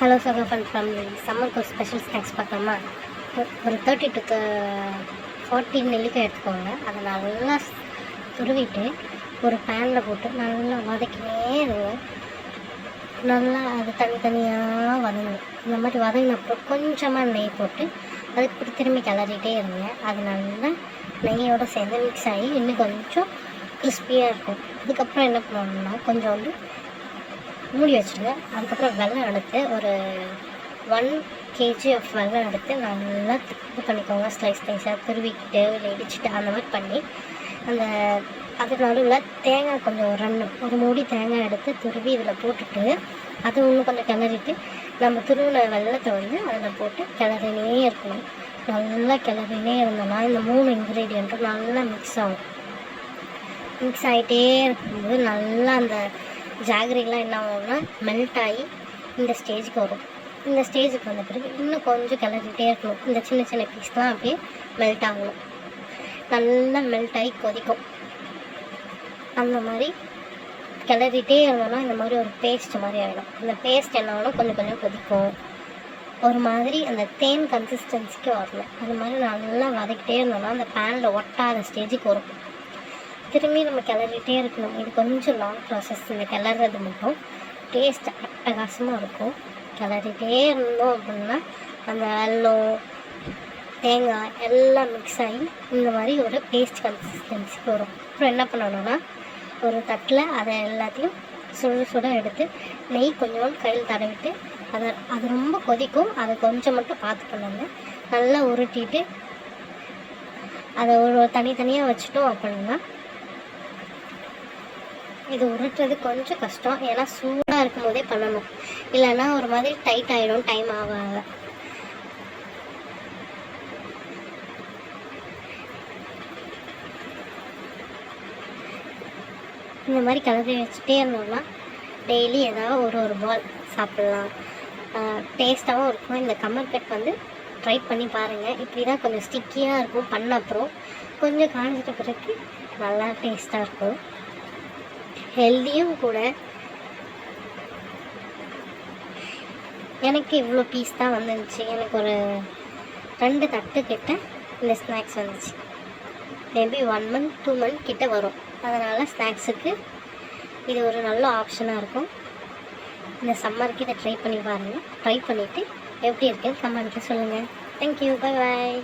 Hello சகோ fun family, சம்மருக்கு ஒரு ஸ்பெஷல் ஸ்நாக்ஸ் பார்த்தோமா. ஒரு 30 to 40 நெல்லிக்காய் எடுத்துக்கோங்க. அதை நல்லா துருவிட்டு ஒரு பேனில் போட்டு நல்லா வதக்கினே இருங்க. நல்லா அது தனித்தனியாக வதங்கும். இந்த மாதிரி வதங்கின அப்புறம் கொஞ்சமாக நெய் போட்டு அதுக்கு திரும்பி கிளறிட்டே இருங்க. அது நல்லா நெய்யோடு சேர்ந்து மிக்ஸ் ஆகி இன்னும் கொஞ்சம் கிறிஸ்பியாக இருக்கும். அதுக்கப்புறம் என்ன பண்ணணும்னா கொஞ்சோண்டு மூடி வச்சுருங்க. அதுக்கப்புறம் வெல்லம் எடுத்து ஒரு 1 kg ஆஃப் வெல்லம் எடுத்து நல்லா இது பண்ணிக்கோங்க. ஸ்லைஸாக துருவிக்கிட்டு இல்லை இடிச்சிட்டு அந்த மாதிரி பண்ணி அது நடுவில் தேங்காய் கொஞ்சம் ஒரு மூடி தேங்காய் எடுத்து துருவி இதில் போட்டுட்டு அது இன்னும் கொஞ்சம் கிளறிட்டு நம்ம துருவின வெல்லத்தை அதில் போட்டு கிளறினே இருக்கணும். நல்லா கிளறினே இருந்தோம்னா இந்த 3 இன்க்ரீடியண்ட்டும் நல்லா மிக்ஸ் ஆகும். மிக்ஸ் ஆகிட்டே இருக்கும்போது நல்லா அந்த ஜாகரிலாம் என்ன ஆகும்னா மெல்ட் ஆகி இந்த ஸ்டேஜுக்கு வரும். இந்த ஸ்டேஜுக்கு வந்த பிறகு இன்னும் கொஞ்சம் கிளறிட்டே இருக்கணும். இந்த சின்ன சின்ன பீஸ்லாம் அப்படியே மெல்ட் ஆகணும். நல்லா மெல்ட் ஆகி கொதிக்கும். அந்த மாதிரி கிளறிட்டே இருந்தோம்னா இந்த மாதிரி ஒரு பேஸ்ட் மாதிரி ஆகிடும். இந்த பேஸ்ட் என்ன ஆகணும், கொஞ்சம் கொஞ்சம் கொதிக்கும். ஒரு மாதிரி அந்த தேன் கன்சிஸ்டன்சிக்கு வரணும். அது மாதிரி நல்லா வதக்கிட்டே இருந்தோம்னா அந்த பேனில் ஒட்டாத ஸ்டேஜுக்கு வரும். திரும்பி நம்ம கிளறிட்டே இருக்கணும். இது கொஞ்சம் லாங் ப்ராசஸ். இந்த கிளறது மட்டும் டேஸ்ட் அட்டகாசமாக இருக்கும். கிளறிட்டே இருந்தோம் அப்படின்னா அந்த வெல்லம் தேங்காய் எல்லாம் மிக்ஸ் ஆகி இந்த மாதிரி ஒரு பேஸ்ட் கன்சிஸ்டன்சிக்கு வரும். அப்புறம் என்ன பண்ணணும்னா ஒரு தட்டில் அதை எல்லாத்தையும் சுட எடுத்து நெய் கொஞ்சம் கையில் தடவிட்டு அது ரொம்ப கொதிக்கும். அதை கொஞ்சம் மட்டும் பார்த்து பண்ணுங்க. நல்லா உருட்டிட்டு அதை ஒரு தனித்தனியாக வச்சுட்டோம் அப்படின்னா இது உருட்டுறது கொஞ்சம் கஷ்டம். ஏன்னா சூடாக இருக்கும் போதே பண்ணணும், இல்லைன்னா ஒரு மாதிரி டைட் ஆகிடும் டைம் ஆக. இந்த மாதிரி கிளறி வச்சுட்டே இருந்தோம்னா டெய்லி ஏதாவது ஒரு பால் சாப்பிட்லாம். டேஸ்ட்டாகவும் இருக்கும். இந்த கமர்கட் ட்ரை பண்ணி பாருங்கள். இப்படி தான் கொஞ்சம் ஸ்டிக்கியாக இருக்கும். பண்ண அப்புறம் கொஞ்சம் காஞ்சிட்ட பிறகு நல்லா டேஸ்ட்டாக இருக்கும். ஹெல்தியும் கூட. எனக்கு இவ்வளோ பீஸ் தான் வந்துருந்துச்சு. எனக்கு ஒரு 2 தட்டு கிட்ட இந்த ஸ்நாக்ஸ் வந்துச்சு. மேபி 1 month 2 month கிட்ட வரும். அதனால் ஸ்நாக்ஸுக்கு இது ஒரு நல்ல ஆப்ஷனாக இருக்கும். இந்த சம்மருக்கு இதை ட்ரை பண்ணி பாருங்கள். ட்ரை பண்ணிவிட்டு எப்படி இருக்குன்னு கமெண்ட்டில் சொல்லுங்கள். Thank you, bye bye.